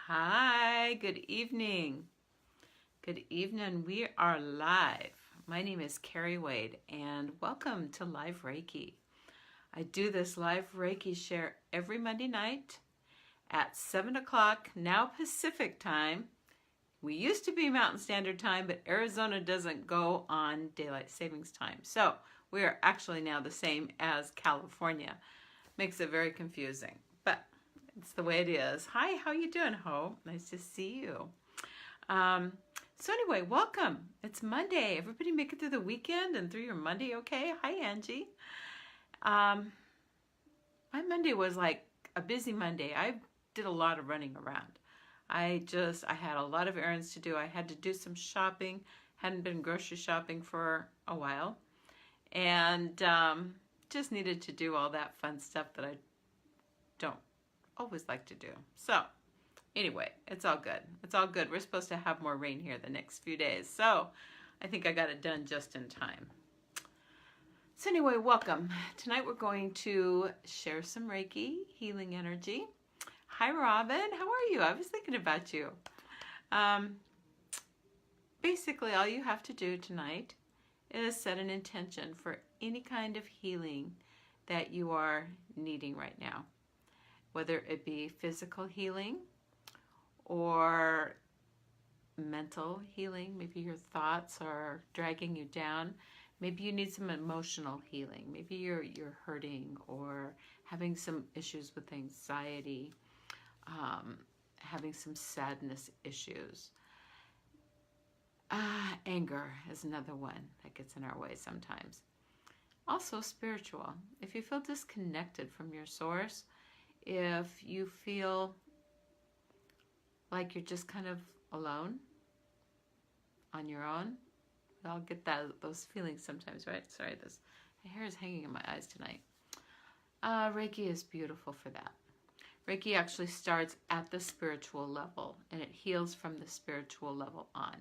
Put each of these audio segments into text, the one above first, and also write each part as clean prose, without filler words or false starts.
Hi, good evening. Good evening. We are live. My name is Kerri Wade, and welcome to Live Reiki. I do this live Reiki share every Monday night at 7 o'clock, now Pacific time. We used to be Mountain Standard Time, but Arizona doesn't go on Daylight Savings Time. So we are actually now the same as California. Makes it very confusing, but it's the way it is. Hi, how you doing, Ho? Nice to see you. So anyway, welcome. It's Monday. Everybody make it through the weekend and through your Monday, okay? Hi, Angie. My Monday was like a busy Monday. I did a lot of running around. I had a lot of errands to do. I had to do some shopping. Hadn't been grocery shopping for a while. And just needed to do all that fun stuff that I don't always like to do. So anyway, it's all good. It's all good. We're supposed to have more rain here the next few days. So I think I got it done just in time. So anyway, welcome. Tonight we're going to share some Reiki healing energy. Hi, Robin. How are you? I was thinking about you. Basically, all you have to do tonight is set an intention for any kind of healing that you are needing right now. Whether it be physical healing or mental healing, maybe your thoughts are dragging you down. Maybe you need some emotional healing. Maybe you're hurting or having some issues with anxiety, having some sadness issues. Anger is another one that gets in our way sometimes. Also spiritual. If you feel disconnected from your source, if you feel like you're just kind of alone, on your own, we all get those feelings sometimes, right? Sorry, my hair is hanging in my eyes tonight. Reiki is beautiful for that. Reiki actually starts at the spiritual level, and it heals from the spiritual level on.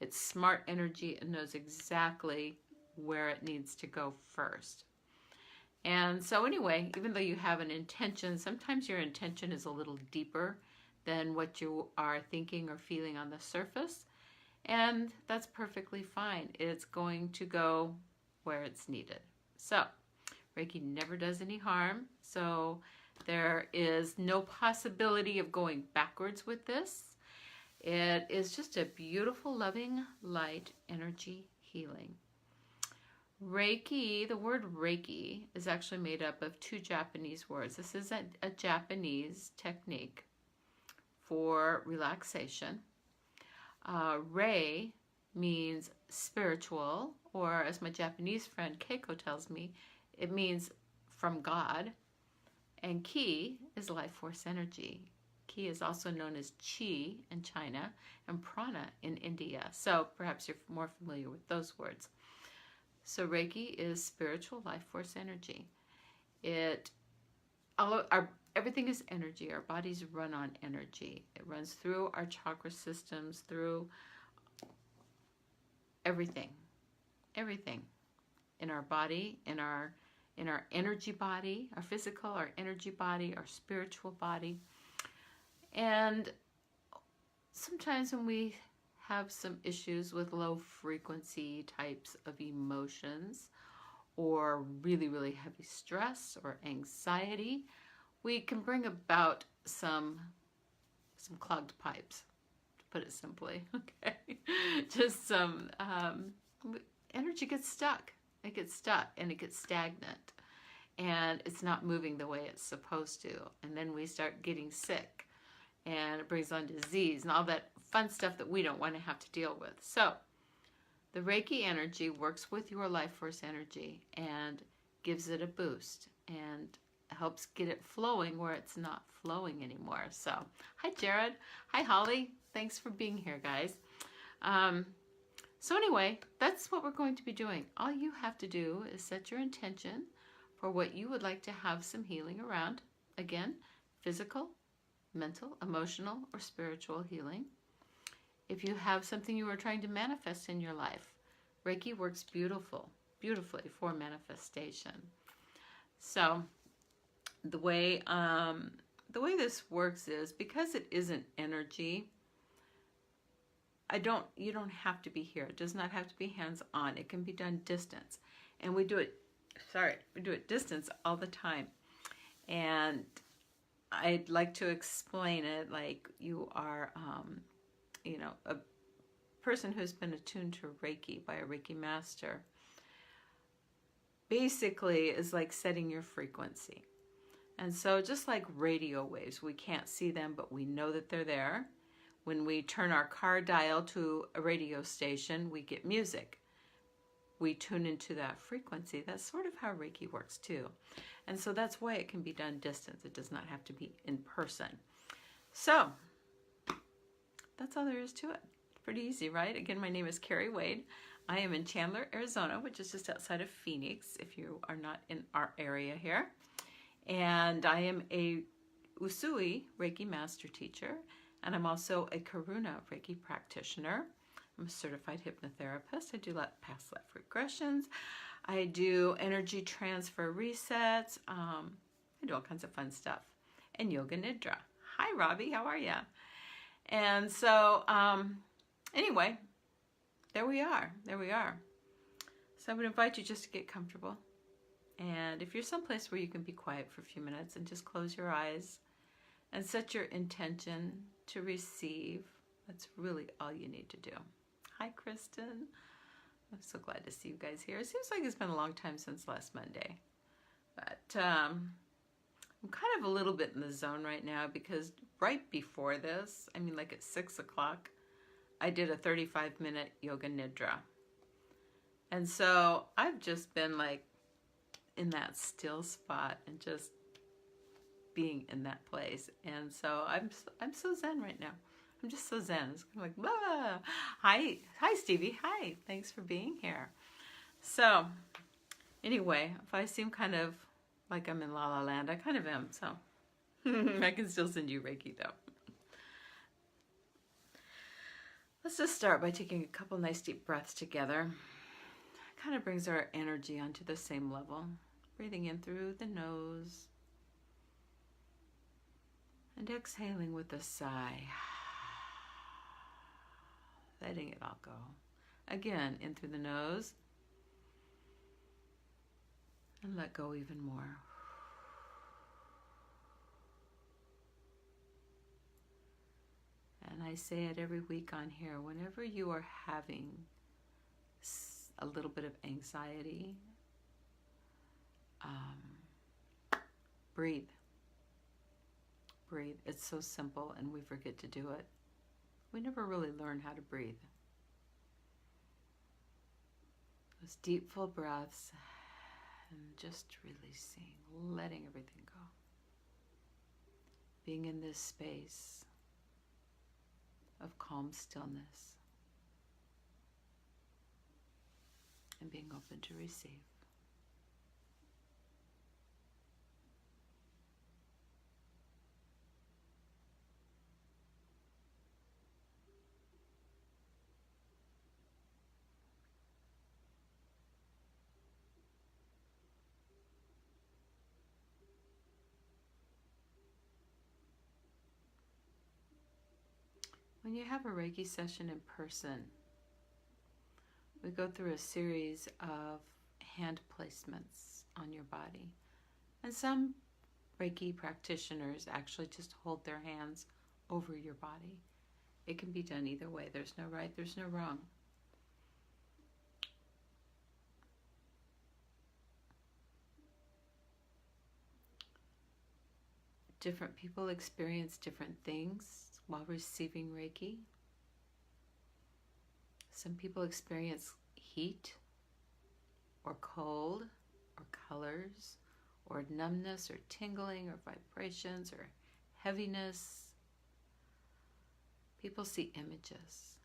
It's smart energy and knows exactly where it needs to go first. And so anyway, even though you have an intention, sometimes your intention is a little deeper than what you are thinking or feeling on the surface. And that's perfectly fine. It's going to go where it's needed. So Reiki never does any harm. So there is no possibility of going backwards with this. It is just a beautiful, loving, light energy healing. Reiki, the word Reiki, is actually made up of two Japanese words. This is a Japanese technique for relaxation. Rei means spiritual, or as my Japanese friend Keiko tells me, it means from God. And Ki is life force energy. Ki is also known as Chi in China and Prana in India. So perhaps you're more familiar with those words. So Reiki is spiritual life force energy. Everything is energy. Our bodies run on energy. It runs through our chakra systems, through everything in our body, in our energy body, our physical, our energy body, our spiritual body. And sometimes when we have some issues with low frequency types of emotions or really, really heavy stress or anxiety, we can bring about some clogged pipes, to put it simply, okay? Just some energy gets stuck. It gets stuck and it gets stagnant and it's not moving the way it's supposed to. And then we start getting sick and it brings on disease and all that fun stuff that we don't want to have to deal with. So the Reiki energy works with your life force energy and gives it a boost and helps get it flowing where it's not flowing anymore. So hi Jared, hi Holly, thanks for being here, guys. So anyway, that's what we're going to be doing. All you have to do is set your intention for what you would like to have some healing around. Again, physical, mental, emotional, or spiritual healing. If you have something you are trying to manifest in your life, Reiki works beautifully for manifestation. So the way the way this works is, because it isn't energy, you don't have to be here. It does not have to be hands-on. It can be done distance. And we do it distance all the time. And I'd like to explain it like you are, a person who's been attuned to Reiki by a Reiki master. Basically is like setting your frequency. And so just like radio waves, we can't see them, but we know that they're there. When we turn our car dial to a radio station, we get music. We tune into that frequency. That's sort of how Reiki works too. And so that's why it can be done distance. It does not have to be in person. So that's all there is to it. Pretty easy, right? Again, my name is Kerri Wade. I am in Chandler, Arizona, which is just outside of Phoenix, if you are not in our area here. And I am a Usui Reiki master teacher, and I'm also a Karuna Reiki practitioner. I'm a certified hypnotherapist. I do past life regressions. I do energy transfer resets. I do all kinds of fun stuff. And yoga nidra. Hi, Robbie. How are you? And so, anyway, there we are. There we are. So I would invite you just to get comfortable. And if you're someplace where you can be quiet for a few minutes and just close your eyes and set your intention to receive, that's really all you need to do. Hi, Kristen. I'm so glad to see you guys here. It seems like it's been a long time since last Monday. But I'm kind of a little bit in the zone right now because right before this, like at 6 o'clock, I did a 35-minute yoga nidra. And so I've just been like in that still spot and just being in that place. And so I'm so zen right now. I'm just so zen. It's kind of like, blah. Hi, Stevie. Hi, thanks for being here. So anyway, if I seem kind of like I'm in La La Land, I kind of am. So I can still send you Reiki though. Let's just start by taking a couple nice deep breaths together. It kind of brings our energy onto the same level. Breathing in through the nose and exhaling with a sigh. Letting it all go. Again, in through the nose and let go even more. And I say it every week on here, whenever you are having a little bit of anxiety, breathe. Breathe. It's so simple and we forget to do it. We never really learn how to breathe. Those deep, full breaths and just releasing, letting everything go. Being in this space of calm stillness and being open to receive. When you have a Reiki session in person, we go through a series of hand placements on your body. And some Reiki practitioners actually just hold their hands over your body. It can be done either way. There's no right, there's no wrong. Different people experience different things while receiving Reiki. Some people experience heat or cold or colors or numbness or tingling or vibrations or heaviness. People see images.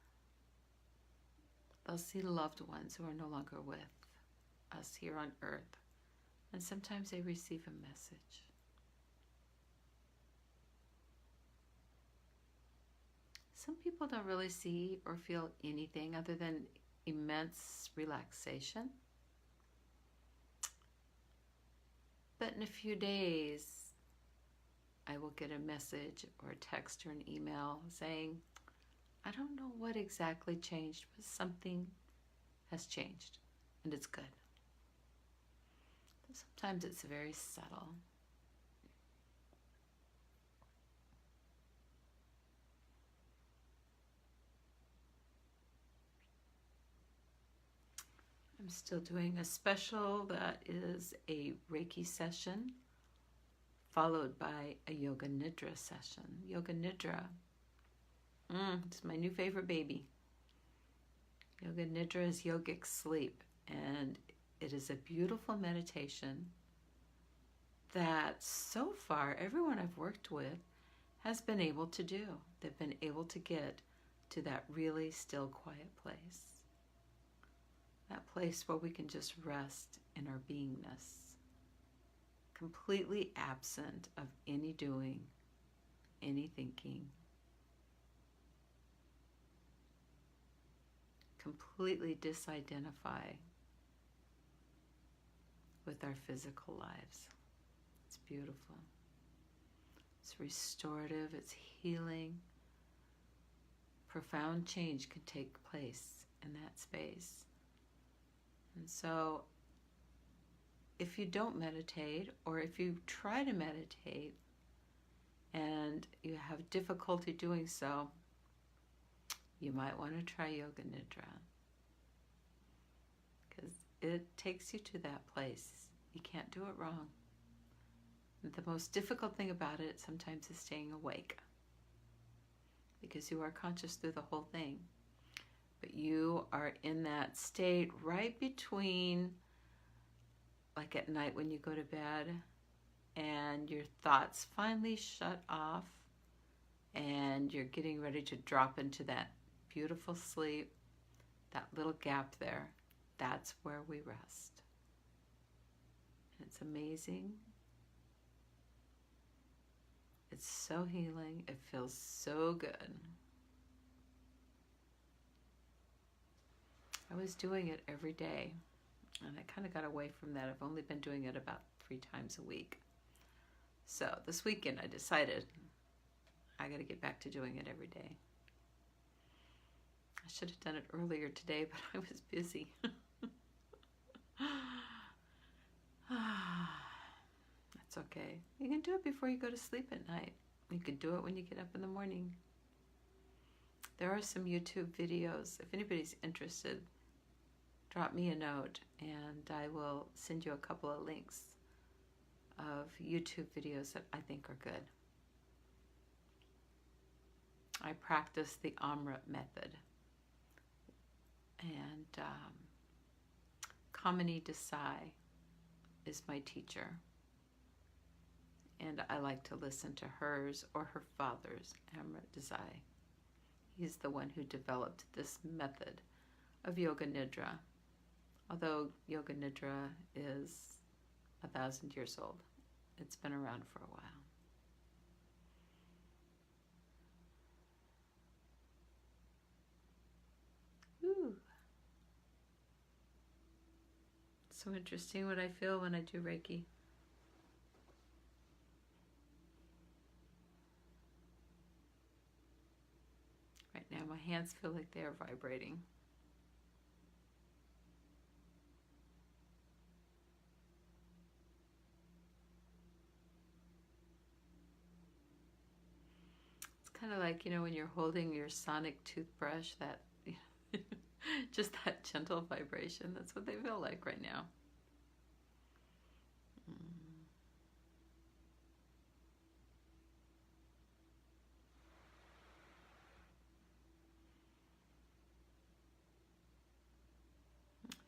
They'll see loved ones who are no longer with us here on earth. And sometimes they receive a message. Some people don't really see or feel anything other than immense relaxation. But in a few days, I will get a message or a text or an email saying, I don't know what exactly changed, but something has changed, and it's good. Sometimes it's very subtle. I'm still doing a special that is a Reiki session followed by a Yoga Nidra session. Yoga Nidra, it's my new favorite baby. Yoga Nidra is yogic sleep, and it is a beautiful meditation that so far everyone I've worked with has been able to do. They've been able to get to that really still, quiet place. That place where we can just rest in our beingness, completely absent of any doing, any thinking, completely disidentify with our physical lives. It's beautiful. It's restorative, it's healing. Profound change can take place in that space. And so if you don't meditate, or if you try to meditate and you have difficulty doing so, you might want to try Yoga Nidra, because it takes you to that place. You can't do it wrong. The most difficult thing about it sometimes is staying awake, because you are conscious through the whole thing. But you are in that state right between, like at night when you go to bed and your thoughts finally shut off and you're getting ready to drop into that beautiful sleep, that little gap there, that's where we rest. And it's amazing. It's so healing. It feels so good. I was doing it every day, and I kind of got away from that. I've only been doing it about 3 times a week. So this weekend I decided I got to get back to doing it every day. I should have done it earlier today, but I was busy. That's okay. You can do it before you go to sleep at night. You can do it when you get up in the morning. There are some YouTube videos. If anybody's interested, drop me a note and I will send you a couple of links of YouTube videos that I think are good. I practice the Amrit method, and Kamini Desai is my teacher, and I like to listen to hers or her father's, Amrit Desai. He's the one who developed this method of Yoga Nidra, although Yoga Nidra is 1,000 years old. It's been around for a while. Ooh. So interesting what I feel when I do Reiki. Right now my hands feel like they are vibrating. It's kind of like, when you're holding your sonic toothbrush, that just that gentle vibration. That's what they feel like right now.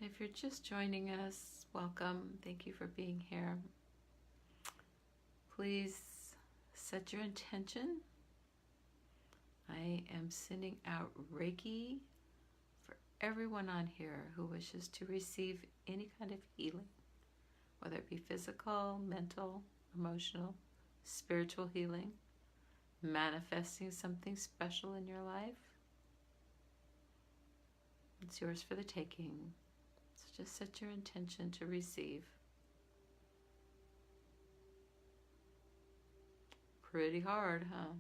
If you're just joining us, welcome. Thank you for being here. Please set your intention. I am sending out Reiki for everyone on here who wishes to receive any kind of healing, whether it be physical, mental, emotional, spiritual healing, manifesting something special in your life. It's yours for the taking. So just set your intention to receive. pretty hard, huh?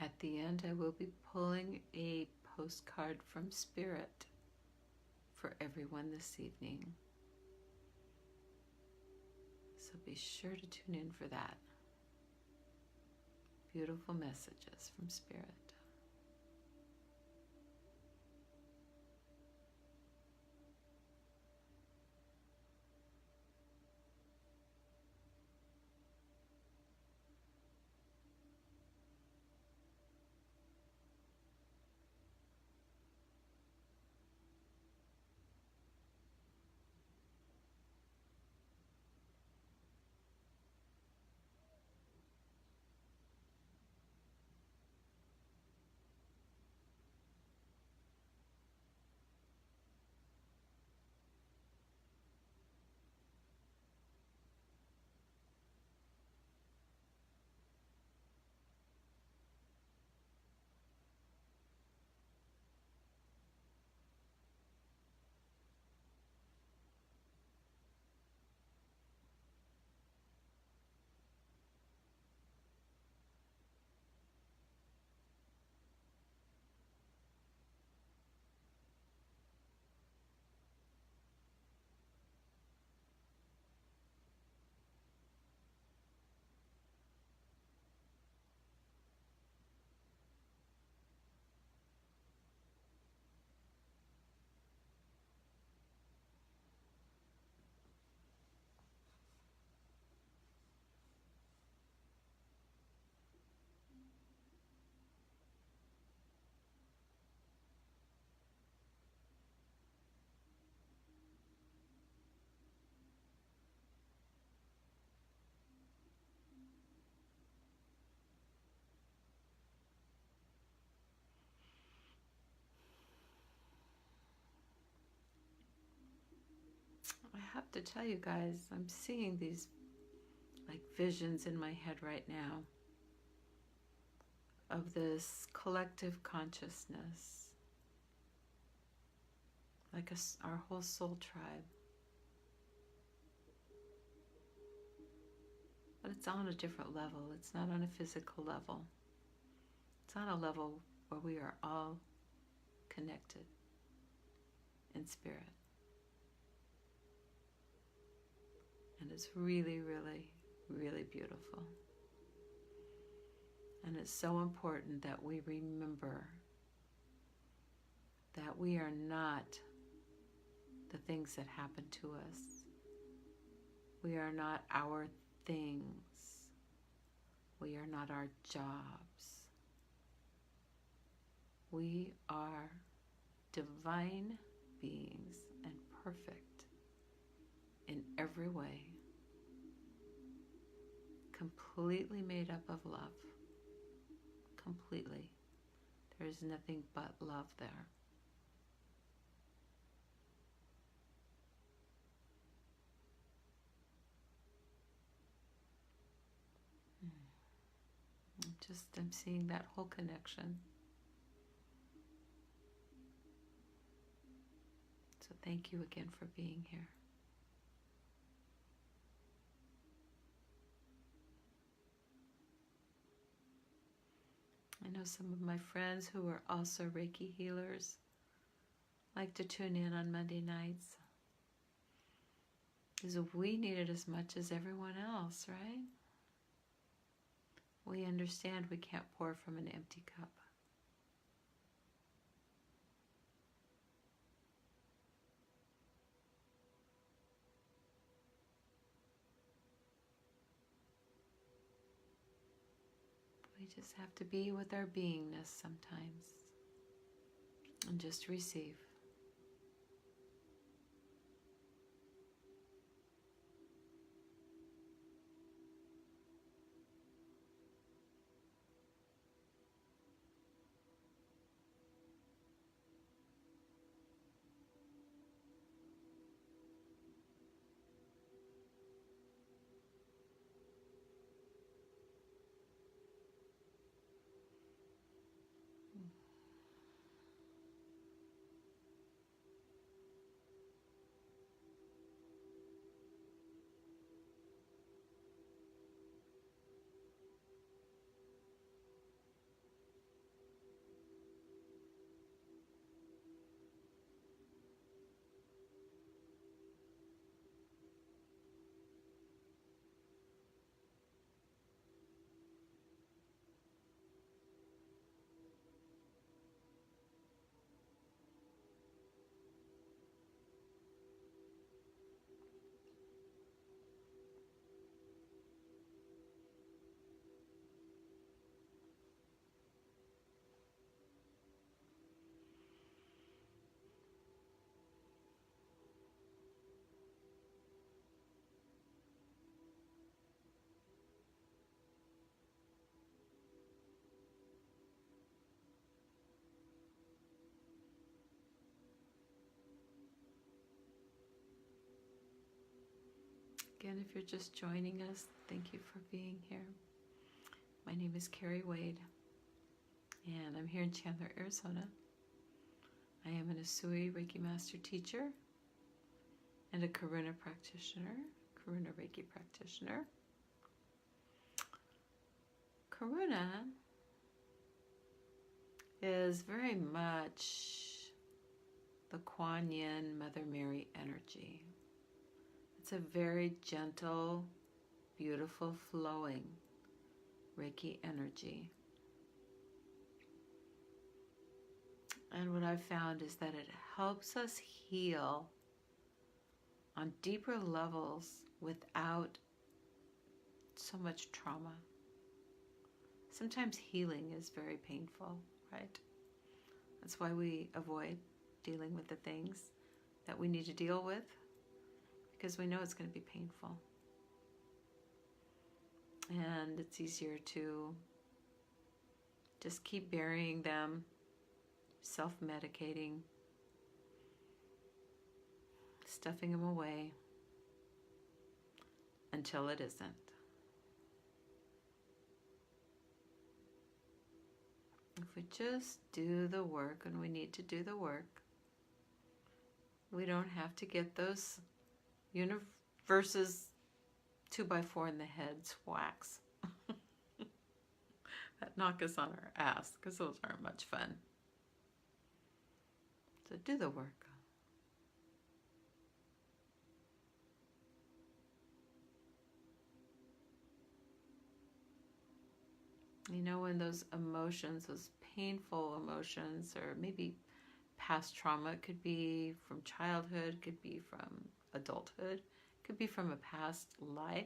At the end, I will be pulling a postcard from Spirit for everyone this evening. So be sure to tune in for that. Beautiful messages from Spirit. I have to tell you guys, I'm seeing these like visions in my head right now of this collective consciousness, like our whole soul tribe. But it's on a different level. It's not on a physical level. It's on a level where we are all connected in spirit. And it's really, really, really beautiful. And it's so important that we remember that we are not the things that happen to us. We are not our things. We are not our jobs. We are divine beings and perfect in every way. Completely made up of love. Completely. There is nothing but love there. I'm seeing that whole connection. So thank you again for being here. I know some of my friends who are also Reiki healers like to tune in on Monday nights, because we need it as much as everyone else, right? We understand we can't pour from an empty cup. We just have to be with our beingness sometimes and just receive. Again, if you're just joining us, thank you for being here. My name is Kerri Wade, and I'm here in Chandler, Arizona. I am an Usui Reiki Master Teacher and a Karuna practitioner, Karuna Reiki practitioner. Karuna is very much the Kuan Yin Mother Mary energy. It's a very gentle, beautiful, flowing Reiki energy. And what I've found is that it helps us heal on deeper levels without so much trauma. Sometimes healing is very painful, right? That's why we avoid dealing with the things that we need to deal with, because we know it's going to be painful. And it's easier to just keep burying them, self-medicating, stuffing them away until it isn't. If we just do the work, and we need to do the work, we don't have to get those universes 2x4 in the head whacks that knock us on our ass, because those aren't much fun. So do the work. You know, when those emotions, those painful emotions, or maybe past trauma, it could be from childhood, could be from adulthood, could be from a past life.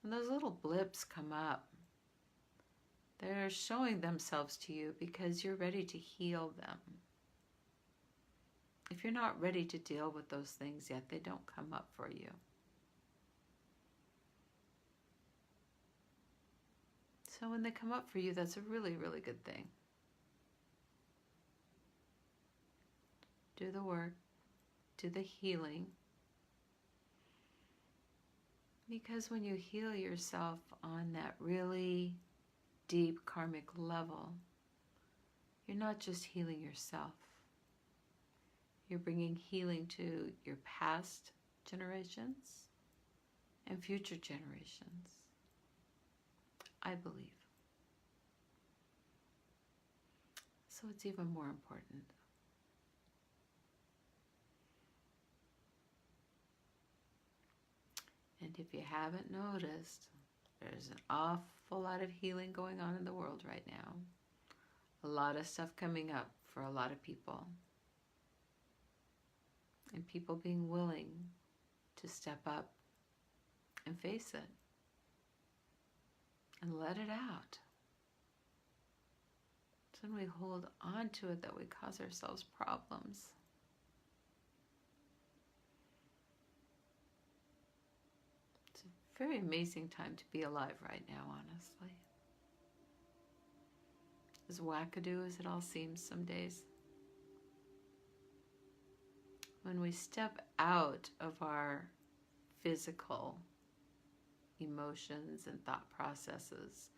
When those little blips come up, they're showing themselves to you because you're ready to heal them. If you're not ready to deal with those things yet, they don't come up for you. So when they come up for you, that's a really, really good thing. Do the work, do the healing. Because when you heal yourself on that really deep karmic level, you're not just healing yourself. You're bringing healing to your past generations and future generations, I believe. So it's even more important. And if you haven't noticed, there's an awful lot of healing going on in the world right now. A lot of stuff coming up for a lot of people. And people being willing to step up and face it. And let it out. It's when we hold on to it that we cause ourselves problems. It's a very amazing time to be alive right now, honestly. As wackadoo as it all seems some days. When we step out of our physical emotions and thought processes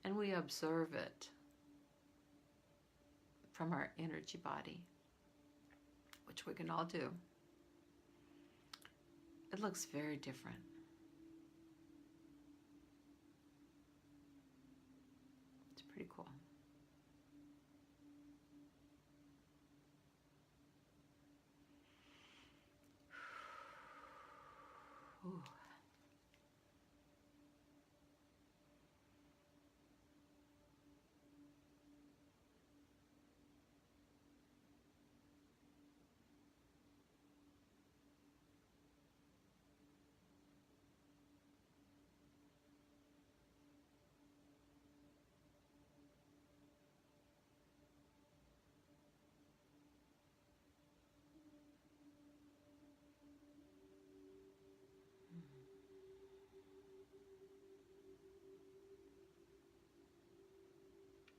and we observe it from our energy body, which we can all do, it looks very different. It's pretty cool. Ooh.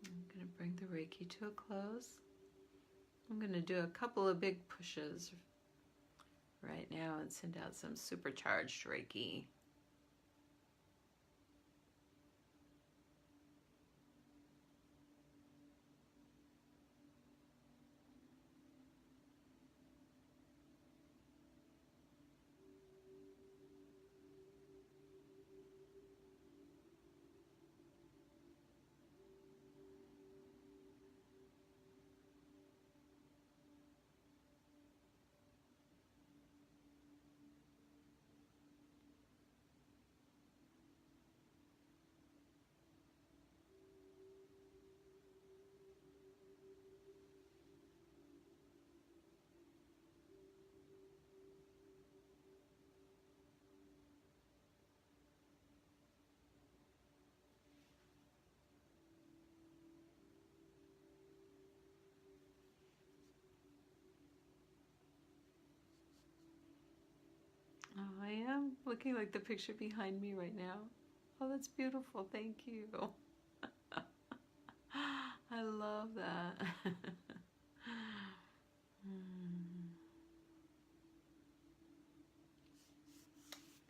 I'm going to bring the Reiki to a close. I'm going to do a couple of big pushes right now and send out some supercharged Reiki. Oh, I am looking like the picture behind me right now. Oh, that's beautiful. Thank you. I love that.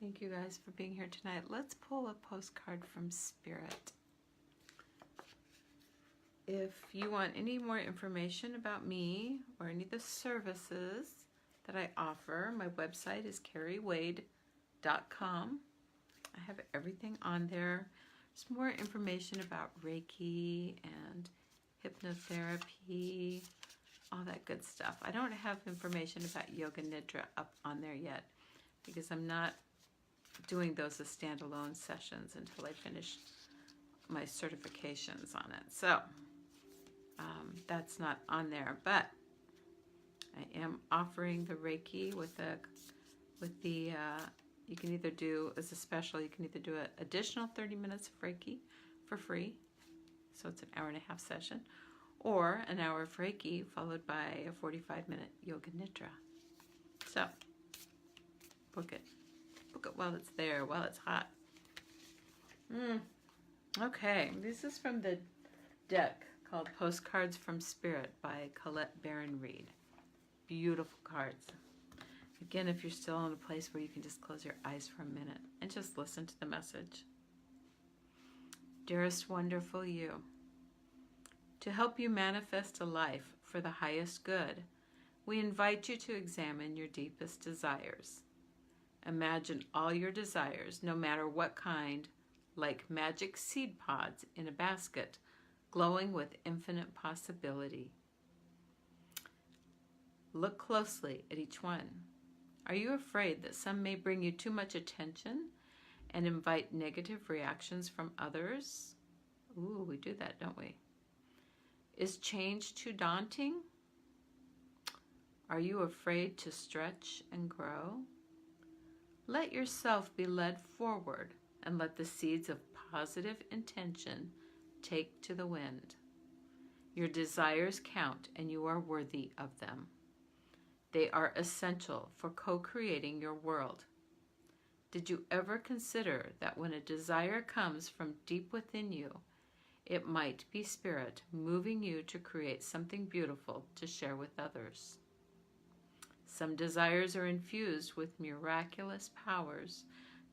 Thank you guys for being here tonight. Let's pull a postcard from Spirit. If you want any more information about me or any of the services that I offer, my website is kerriwade.com. I have everything on there. There's more information about Reiki and hypnotherapy, all that good stuff. I don't have information about Yoga Nidra up on there yet because I'm not doing those as standalone sessions until I finish my certifications on it. So that's not on there, but I am offering the Reiki with the you can either do, as a special, you can either do an additional 30 minutes of Reiki for free, so it's an hour-and-a-half session, or an hour of Reiki followed by a 45-minute Yoga Nidra. So, book it. Book it while it's there, while it's hot. Okay, this is from the deck called Postcards from Spirit by Colette Baron-Reid. Beautiful cards. Again, if you're still in a place where you can just close your eyes for a minute and just listen to the message. Dearest wonderful you, to help you manifest a life for the highest good, We invite you to examine your deepest desires. Imagine all your desires, no matter what kind, like magic seed pods in a basket, glowing with infinite possibility. Look closely at each one. Are you afraid that some may bring you too much attention and invite negative reactions from others? Ooh, we do that, don't we? Is change too daunting? Are you afraid to stretch and grow? Let yourself be led forward and let the seeds of positive intention take to the wind. Your desires count and you are worthy of them. They are essential for co-creating your world. Did you ever consider that when a desire comes from deep within you, it might be spirit moving you to create something beautiful to share with others? Some desires are infused with miraculous powers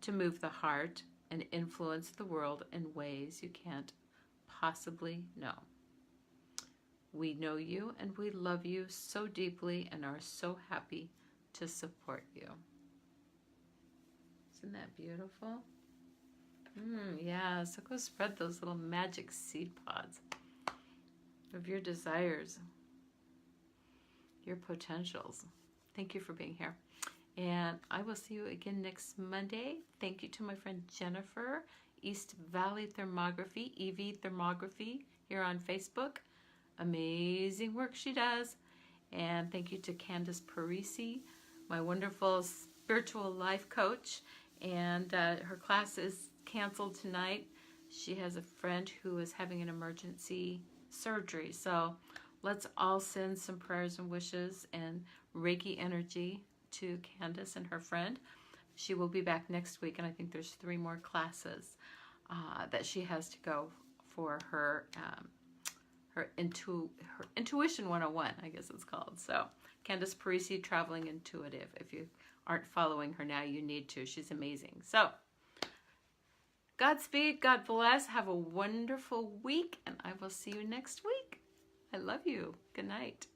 to move the heart and influence the world in ways you can't possibly know. We know you and we love you so deeply and are so happy to support you. Isn't that beautiful? Yeah, so go spread those little magic seed pods of your desires, your potentials. Thank you for being here. And I will see you again next Monday. Thank you to my friend Jennifer, East Valley Thermography, EV Thermography, here on Facebook. Amazing work she does. And thank you to Candace Parisi, my wonderful spiritual life coach. And her class is canceled tonight. She has a friend who is having an emergency surgery. So let's all send some prayers and wishes and Reiki energy to Candace and her friend. She will be back next week, and I think there's 3 more classes that she has to go for her Intuition 101, I guess it's called. So Candace Parisi, Traveling Intuitive. If you aren't following her now, you need to. She's amazing. So Godspeed, God bless. Have a wonderful week, and I will see you next week. I love you. Good night.